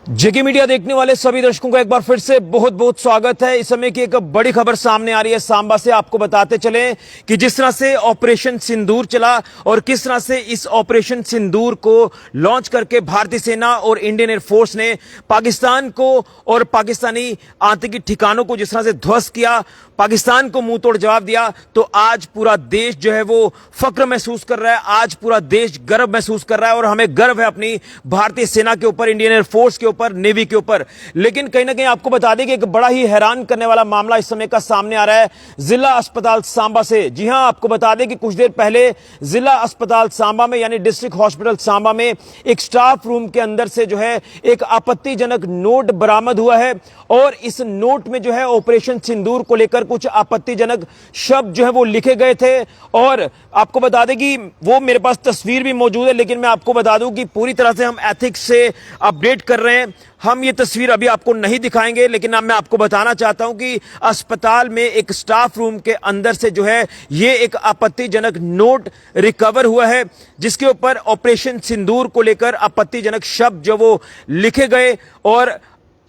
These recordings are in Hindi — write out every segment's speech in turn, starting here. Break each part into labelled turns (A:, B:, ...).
A: जेके मीडिया देखने वाले सभी दर्शकों को एक बार फिर से बहुत बहुत स्वागत है। इस समय की एक बड़ी खबर सामने आ रही है सांबा से। आपको बताते चलें कि जिस तरह से ऑपरेशन सिंदूर चला और किस तरह से इस ऑपरेशन सिंदूर को लॉन्च करके भारतीय सेना और इंडियन एयरफोर्स ने पाकिस्तान को और पाकिस्तानी आतंकी ठिकानों को जिस तरह से ध्वस्त किया, पाकिस्तान को मुंह तोड़ जवाब दिया, तो आज पूरा देश जो है वो फक्र महसूस कर रहा है। आज पूरा देश गर्व महसूस कर रहा है और हमें गर्व है अपनी भारतीय सेना के ऊपर, इंडियन एयरफोर्स के ऊपर, नेवी के ऊपर। लेकिन कहीं ना कहीं आपको बता दें कि एक बड़ा ही हैरान करने वाला मामला इस समय का सामने आ रहा है जिला अस्पताल सांबा से। जी हां, आपको बता दें कि कुछ देर पहले जिला अस्पताल सांबा में यानी डिस्ट्रिक्ट हॉस्पिटल सांबा में एक स्टाफ रूम के अंदर से जो है एक आपत्तिजनक नोट बरामद हुआ है और इस नोट में जो है ऑपरेशन सिंदूर को लेकर कुछ आपत्तिजनक शब्द जो है वो लिखे गए थे। और आपको बता दें कि वो मेरे पास तस्वीर भी मौजूद है, लेकिन मैं आपको बता दूं कि पूरी तरह से हम एथिक्स से अपडेट कर रहे हैं। हम ये तस्वीर अभी आपको नहीं दिखाएंगे, लेकिन अब मैं आपको बताना चाहता हूं कि अस्पताल में एक स्टाफ रूम के अंदर से जो है ये एक आपत्तिजनक नोट रिकवर हुआ है जिसके ऊपर ऑपरेशन सिंदूर को लेकर आपत्तिजनक शब्द जो वो लिखे गए। और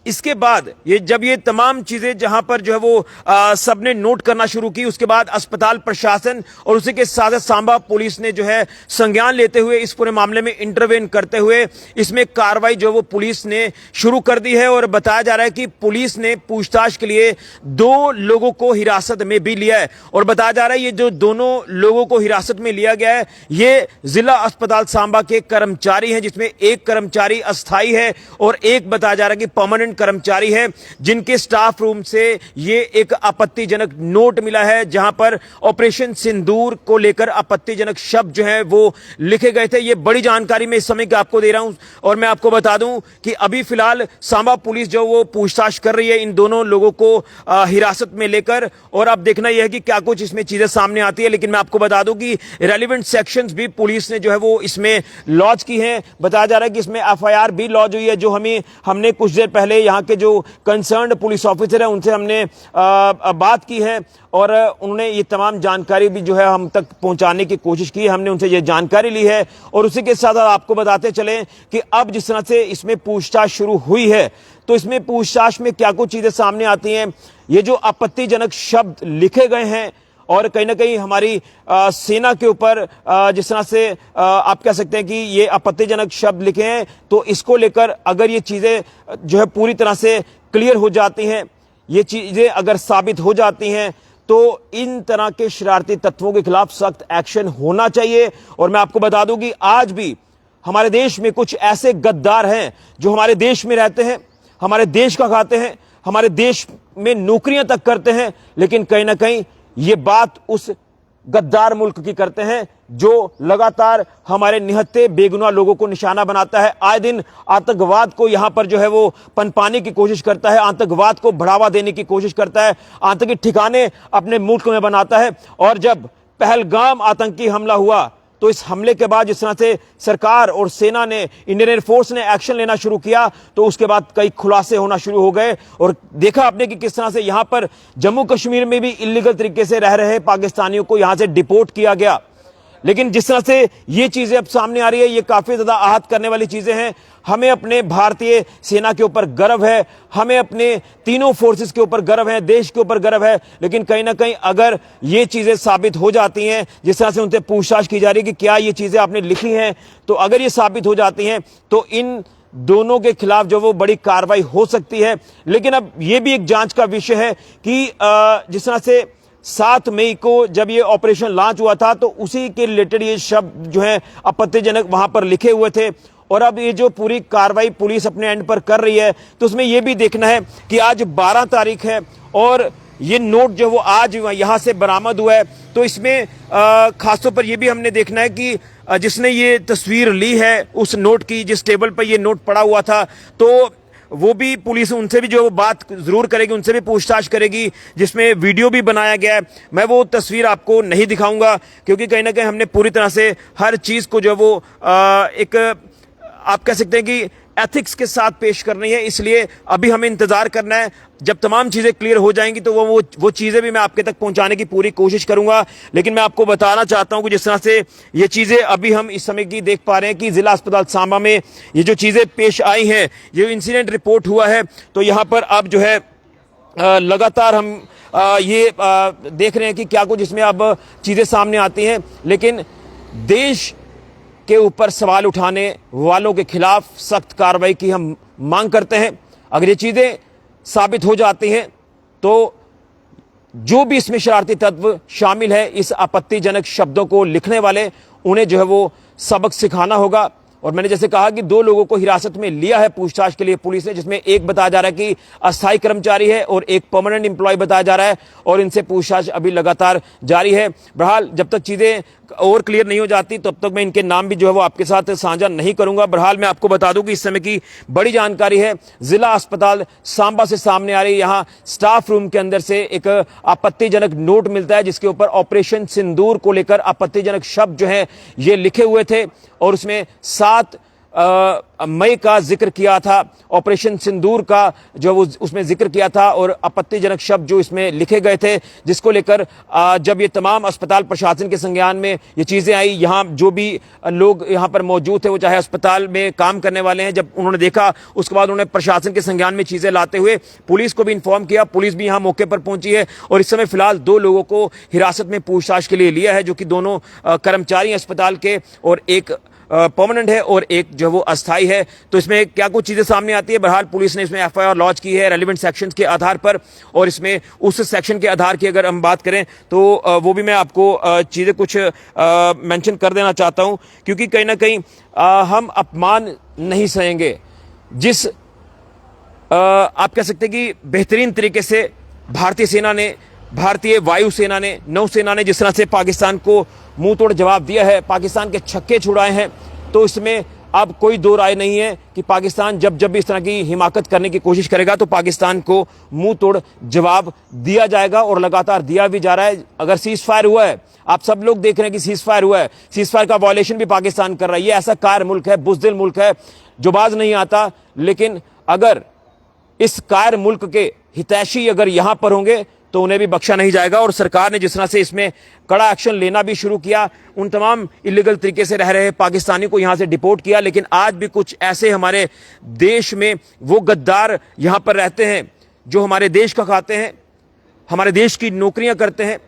A: इसके बाद ये जब ये तमाम चीजें जहां पर जो है वो सबने नोट करना शुरू की, उसके बाद अस्पताल प्रशासन और उसी के साथ सांबा पुलिस ने जो है संज्ञान लेते हुए इस पूरे मामले में इंटरवेन करते हुए इसमें कार्रवाई जो वो पुलिस ने शुरू कर दी है। और बताया जा रहा है कि पुलिस ने पूछताछ के लिए 2 लोगों को हिरासत में भी लिया है। और बताया जा रहा है ये जो दोनों लोगों को हिरासत में लिया गया है ये जिला अस्पताल सांबा के कर्मचारी हैं, जिसमें एक कर्मचारी अस्थायी है और एक बताया जा रहा है कि परमानेंट कर्मचारी है, जिनके स्टाफ रूम से ये एक आपत्तिजनक नोट मिला है जहां पर ऑपरेशन सिंदूर को लेकर आपत्तिजनक शब्द जो है वो लिखे गए थे। ये बड़ी जानकारी मैं इस समय की आपको दे रहा हूं और मैं आपको बता दूं कि अभी फिलहाल सांबा पुलिस जो वो पूछताछ कर रही है इन दोनों लोगों को हिरासत में लेकर। और अब देखना यह है कि क्या कुछ इसमें चीजें सामने आती है। लेकिन मैं आपको बता दूं कि रेलिवेंट सेक्शंस भी पुलिस ने जो है वो इसमें लॉन्च की हैं। बताया जा रहा है कि इसमें एफआईआर भी लॉन्च हुई है, जो हमने कुछ देर पहले यहाँ के जो कंसर्न्ड पुलिस ऑफिसर है उनसे हमने बात की है और उन्होंने ये तमाम जानकारी भी जो है हम तक पहुंचाने की कोशिश की। हमने उनसे ये जानकारी ली है और उसी के साथ आपको बताते चलें कि अब जिस तरह से इसमें पूछताछ शुरू हुई है तो इसमें पूछताछ में क्या कुछ चीजें सामने आती हैं। ये जो आपत्तिजनक शब्द लिखे गए हैं और कहीं ना कहीं हमारी सेना के ऊपर जिस तरह से आप कह सकते हैं कि ये आपत्तिजनक शब्द लिखे हैं, तो इसको लेकर अगर ये चीजें जो है पूरी तरह से क्लियर हो जाती हैं, ये चीजें अगर साबित हो जाती हैं, तो इन तरह के शरारती तत्वों के खिलाफ सख्त एक्शन होना चाहिए। और मैं आपको बता दूं कि आज भी हमारे देश में कुछ ऐसे गद्दार हैं जो हमारे देश में रहते हैं, हमारे देश का खाते हैं, हमारे देश में नौकरियां तक करते हैं, लेकिन कहीं ना कहीं ये बात उस गद्दार मुल्क की करते हैं जो लगातार हमारे निहत्थे बेगुनाह लोगों को निशाना बनाता है। आए दिन आतंकवाद को यहां पर जो है वो पनपाने की कोशिश करता है, आतंकवाद को बढ़ावा देने की कोशिश करता है, आतंकी ठिकाने अपने मुल्क में बनाता है। और जब पहलगाम आतंकी हमला हुआ तो इस हमले के बाद जिस तरह से सरकार और सेना ने, इंडियन एयरफोर्स ने एक्शन लेना शुरू किया, तो उसके बाद कई खुलासे होना शुरू हो गए। और देखा आपने कि किस तरह से यहां पर जम्मू कश्मीर में भी इलीगल तरीके से रह रहे पाकिस्तानियों को यहां से डिपोर्ट किया गया। लेकिन जिस तरह से ये चीजें अब सामने आ रही है, ये काफी ज्यादा आहत करने वाली चीजें हैं। हमें अपने भारतीय सेना के ऊपर गर्व है, हमें अपने तीनों फोर्सेस के ऊपर गर्व है, देश के ऊपर गर्व है। लेकिन कहीं ना कहीं अगर ये चीजें साबित हो जाती हैं, जिस तरह से उनसे पूछताछ की जा रही है कि क्या ये चीजें आपने लिखी हैं, तो अगर ये साबित हो जाती हैं तो इन दोनों के खिलाफ जो वो बड़ी कार्रवाई हो सकती है। लेकिन अब ये भी एक जांच का विषय है कि जिस तरह से 7 मई को जब ये ऑपरेशन लॉन्च हुआ था तो उसी के रिलेटेड ये शब्द जो है आपत्तिजनक वहां पर लिखे हुए थे। और अब ये जो पूरी कार्रवाई पुलिस अपने एंड पर कर रही है, तो उसमें ये भी देखना है कि आज 12 तारीख है और ये नोट जो वो आज यहां से बरामद हुआ है। तो इसमें खासतौर पर यह भी हमने देखना है कि जिसने ये तस्वीर ली है उस नोट की, जिस टेबल पर ये नोट पड़ा हुआ था, तो वो भी पुलिस उनसे भी जो बात जरूर करेगी, उनसे भी पूछताछ करेगी, जिसमें वीडियो भी बनाया गया है। मैं वो तस्वीर आपको नहीं दिखाऊंगा क्योंकि कहीं ना कहीं हमने पूरी तरह से हर चीज को जो वो एक आप कह सकते हैं कि एथिक्स के साथ पेश करनी है। इसलिए अभी हमें इंतजार करना है, जब तमाम चीजें क्लियर हो जाएंगी तो वो चीजें भी मैं आपके तक पहुंचाने की पूरी कोशिश करूंगा। लेकिन मैं आपको बताना चाहता हूं कि जिस तरह से ये चीजें अभी हम इस समय की देख पा रहे हैं कि जिला अस्पताल सांबा में ये जो चीजें पेश आई हैं, ये इंसिडेंट रिपोर्ट हुआ है, तो यहां पर अब जो है लगातार हम देख रहे हैं कि क्या कुछ इसमें अब चीजें सामने आती हैं। लेकिन देश के ऊपर सवाल उठाने वालों के खिलाफ सख्त कार्रवाई की हम मांग करते हैं। अगर ये चीजें साबित हो जाती हैं तो जो भी इसमें शरारती तत्व शामिल है, इस आपत्तिजनक शब्दों को लिखने वाले, उन्हें जो है वो सबक सिखाना होगा। और मैंने जैसे कहा कि 2 लोगों को हिरासत में लिया है पूछताछ के लिए पुलिस ने, जिसमें एक बताया जा रहा है कि अस्थायी कर्मचारी है और एक परमानेंट एम्प्लॉय बताया जा रहा है, और इनसे पूछताछ अभी लगातार जारी है। बहरहाल जब तक चीजें और क्लियर नहीं हो जाती तब तक मैं इनके नाम भी जो है वो आपके साथ साझा नहीं करूंगा। बहरहाल मैं आपको बता दूं कि इस समय की बड़ी जानकारी है, जिला अस्पताल सांबा से सामने आ रही। यहां स्टाफ रूम के अंदर से एक आपत्तिजनक नोट मिलता है जिसके ऊपर ऑपरेशन सिंदूर को लेकर आपत्तिजनक शब्द जो है ये लिखे हुए थे, और उसमें 7 मई का जिक्र किया था, ऑपरेशन सिंदूर का जो वो उसमें जिक्र किया था, और आपत्तिजनक शब्द जो इसमें लिखे गए थे, जिसको लेकर जब ये तमाम अस्पताल प्रशासन के संज्ञान में ये चीजें आई, यहाँ जो भी लोग यहाँ पर मौजूद थे, वो चाहे अस्पताल में काम करने वाले हैं, जब उन्होंने देखा उसके बाद उन्होंने प्रशासन के संज्ञान में चीजें लाते हुए पुलिस को भी इन्फॉर्म किया। पुलिस भी यहाँ मौके पर पहुंची है और इस समय फिलहाल 2 लोगों को हिरासत में पूछताछ के लिए लिया है, जो कि दोनों कर्मचारी अस्पताल के, और एक परमानेंट है और एक जो वो अस्थाई है। तो इसमें क्या कुछ चीजें सामने आती है, बहरहाल पुलिस ने इसमें एफआईआर लॉन्च की है रेलेवेंट सेक्शंस के आधार पर, और इसमें उस सेक्शन के आधार की अगर हम बात करें तो वो भी मैं आपको चीजें कुछ मेंशन कर देना चाहता हूं, क्योंकि कहीं ना कहीं हम अपमान नहीं सहेंगे। जिस आप कह सकते हैं कि बेहतरीन तरीके से भारतीय सेना ने, भारतीय वायुसेना ने, नौसेना ने जिस तरह से पाकिस्तान को मुंह तोड़ जवाब दिया है, पाकिस्तान के छक्के छुड़ाए हैं, तो इसमें अब कोई दो राय नहीं है कि पाकिस्तान जब जब भी इस तरह की हिमाकत करने की कोशिश करेगा तो पाकिस्तान को मुंह तोड़ जवाब दिया जाएगा, और लगातार दिया भी जा रहा है। अगर सीज फायर हुआ है, आप सब लोग देख रहे हैं कि सीज फायर हुआ है, सीज फायर का वायलेशन भी पाकिस्तान कर रहा है। ये ऐसा कायर मुल्क है, बुज़दिल मुल्क है, जो बाज नहीं आता। लेकिन अगर इस कायर मुल्क के हितैषी अगर यहां पर होंगे तो उन्हें भी बख्शा नहीं जाएगा। और सरकार ने जिस तरह से इसमें कड़ा एक्शन लेना भी शुरू किया, उन तमाम इलीगल तरीके से रह रहे पाकिस्तानी को यहां से डिपोर्ट किया। लेकिन आज भी कुछ ऐसे हमारे देश में वो गद्दार यहां पर रहते हैं जो हमारे देश का खाते हैं, हमारे देश की नौकरियां करते हैं,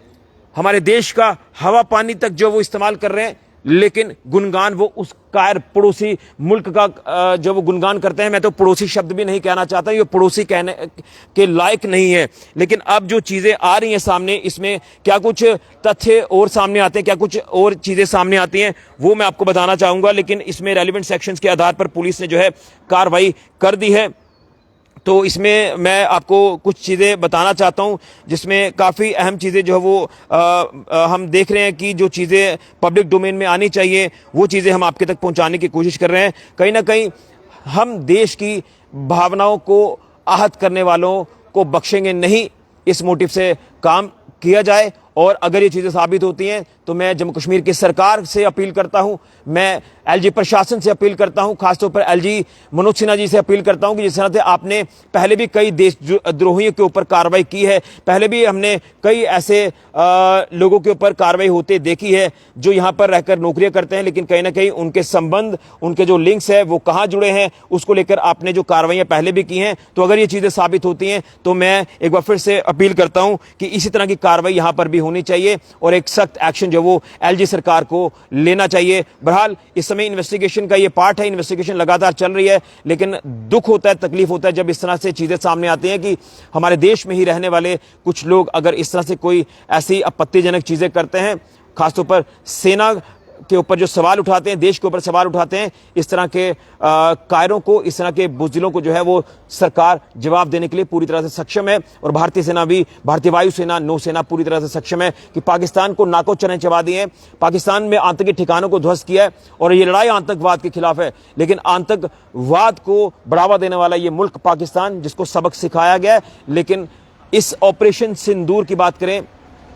A: हमारे देश का हवा पानी तक जो वो इस्तेमाल कर रहे हैं, लेकिन गुणगान वो उस कायर पड़ोसी मुल्क का जो वो गुणगान करते हैं। मैं तो पड़ोसी शब्द भी नहीं कहना चाहता, ये पड़ोसी कहने के लायक नहीं है। लेकिन अब जो चीजें आ रही हैं सामने, इसमें क्या कुछ तथ्य और सामने आते हैं, क्या कुछ और चीजें सामने आती हैं, वो मैं आपको बताना चाहूंगा। लेकिन इसमें रेलिवेंट सेक्शंस के आधार पर पुलिस ने जो है कार्रवाई कर दी है। तो इसमें मैं आपको कुछ चीज़ें बताना चाहता हूं, जिसमें काफ़ी अहम चीज़ें जो है वो हम देख रहे हैं कि जो चीज़ें पब्लिक डोमेन में आनी चाहिए वो चीज़ें हम आपके तक पहुंचाने की कोशिश कर रहे हैं। कहीं ना कहीं हम देश की भावनाओं को आहत करने वालों को बख्शेंगे नहीं, इस मोटिव से काम किया जाए। और अगर ये चीज़ें साबित होती हैं तो मैं जम्मू कश्मीर की सरकार से अपील करता हूं, मैं एलजी प्रशासन से अपील करता हूं, खासतौर पर एलजी मनोज सिन्हा जी से अपील करता हूं कि जिस तरह से आपने पहले भी कई देशद्रोहियों के ऊपर कार्रवाई की है, पहले भी हमने कई ऐसे लोगों के ऊपर कार्रवाई होते देखी है जो यहां पर रहकर नौकरियां करते हैं, लेकिन कहीं ना कहीं उनके संबंध, उनके जो लिंक्स है वो कहां जुड़े हैं, उसको लेकर आपने जो कार्रवाइयां पहले भी की हैं। तो अगर ये चीज़ें साबित होती हैं तो मैं एक बार फिर से अपील करता हूं कि इसी तरह की कार्रवाई यहां पर भी होनी चाहिए और एक सख्त एक्शन जो वो एलजी सरकार को लेना चाहिए। बहरहाल इस समय इन्वेस्टिगेशन का ये पार्ट है, इन्वेस्टिगेशन लगातार चल रही है, लेकिन दुख होता है, तकलीफ होता है जब इस तरह से चीजें सामने आती हैं कि हमारे देश में ही रहने वाले कुछ लोग अगर इस तरह से कोई ऐसी आपत्तिजनक चीजें करते हैं, खासतौर पर सेना के ऊपर जो सवाल उठाते हैं, देश के ऊपर सवाल उठाते हैं, इस तरह के कायरों को, इस तरह के बुज़दिलों को जो है वो सरकार जवाब देने के लिए पूरी तरह से सक्षम है। और भारतीय सेना भी, भारतीय वायुसेना, नौसेना पूरी तरह से सक्षम है कि पाकिस्तान को नाको चने चबा दिए हैं, पाकिस्तान में आतंकी ठिकानों को ध्वस्त किया है। और ये लड़ाई आतंकवाद के खिलाफ है, लेकिन आतंकवाद को बढ़ावा देने वाला ये मुल्क पाकिस्तान, जिसको सबक सिखाया गया है। लेकिन इस ऑपरेशन सिंदूर की बात करें,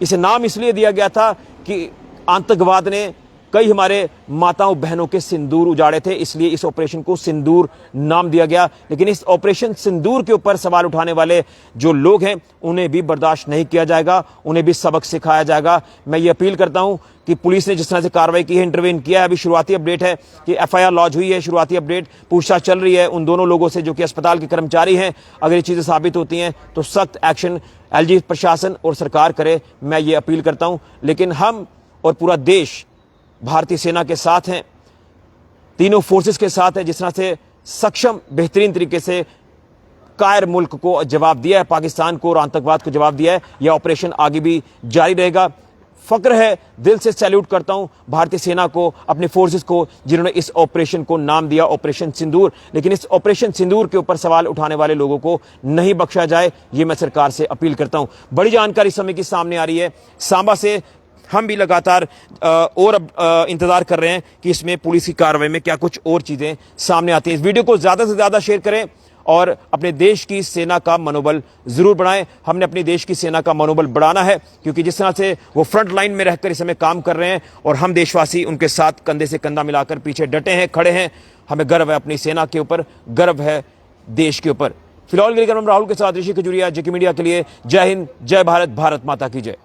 A: इसे नाम इसलिए दिया गया था कि आतंकवाद ने कई हमारे माताओं बहनों के सिंदूर उजाड़े थे, इसलिए इस ऑपरेशन को सिंदूर नाम दिया गया। लेकिन इस ऑपरेशन सिंदूर के ऊपर सवाल उठाने वाले जो लोग हैं उन्हें भी बर्दाश्त नहीं किया जाएगा, उन्हें भी सबक सिखाया जाएगा। मैं ये अपील करता हूं कि पुलिस ने जिस तरह से कार्रवाई की है, इंटरवेन किया है, अभी शुरुआती अपडेट है कि एफआईआर लॉन्च हुई है, शुरुआती अपडेट, पूछताछ चल रही है उन दोनों लोगों से जो कि अस्पताल के कर्मचारी हैं। अगर ये चीजें साबित होती हैं तो सख्त एक्शन एलजी प्रशासन और सरकार करे, मैं ये अपील करता हूं। लेकिन हम और पूरा देश भारतीय सेना के साथ हैं, तीनों फोर्सेस के साथ है, जिस तरह से सक्षम बेहतरीन तरीके से कायर मुल्क को जवाब दिया है, पाकिस्तान को और आतंकवाद को जवाब दिया है। यह ऑपरेशन आगे भी जारी रहेगा। फक्र है, दिल से सैल्यूट करता हूं भारतीय सेना को, अपने फोर्सेस को, जिन्होंने इस ऑपरेशन को नाम दिया ऑपरेशन सिंदूर। लेकिन इस ऑपरेशन सिंदूर के ऊपर सवाल उठाने वाले लोगों को नहीं बख्शा जाए, यह मैं सरकार से अपील करता हूं। बड़ी जानकारी समय की सामने आ रही है सांबा से। हम भी लगातार और अब इंतजार कर रहे हैं कि इसमें पुलिस की कार्रवाई में क्या कुछ और चीजें सामने आती हैं। इस वीडियो को ज्यादा से ज्यादा शेयर करें और अपने देश की सेना का मनोबल जरूर बढ़ाएं। हमने अपने देश की सेना का मनोबल बढ़ाना है, क्योंकि जिस तरह से वो फ्रंट लाइन में रहकर इस समय काम कर रहे हैं और हम देशवासी उनके साथ कंधे से कंधा मिलाकर पीछे डटे हैं, खड़े हैं। हमें गर्व है अपनी सेना के ऊपर, गर्व है देश के ऊपर। फिलहाल राहुल के साथ ऋषि खजूरिया, जेके मीडिया के लिए। जय हिंद, जय भारत, भारत माता की जय।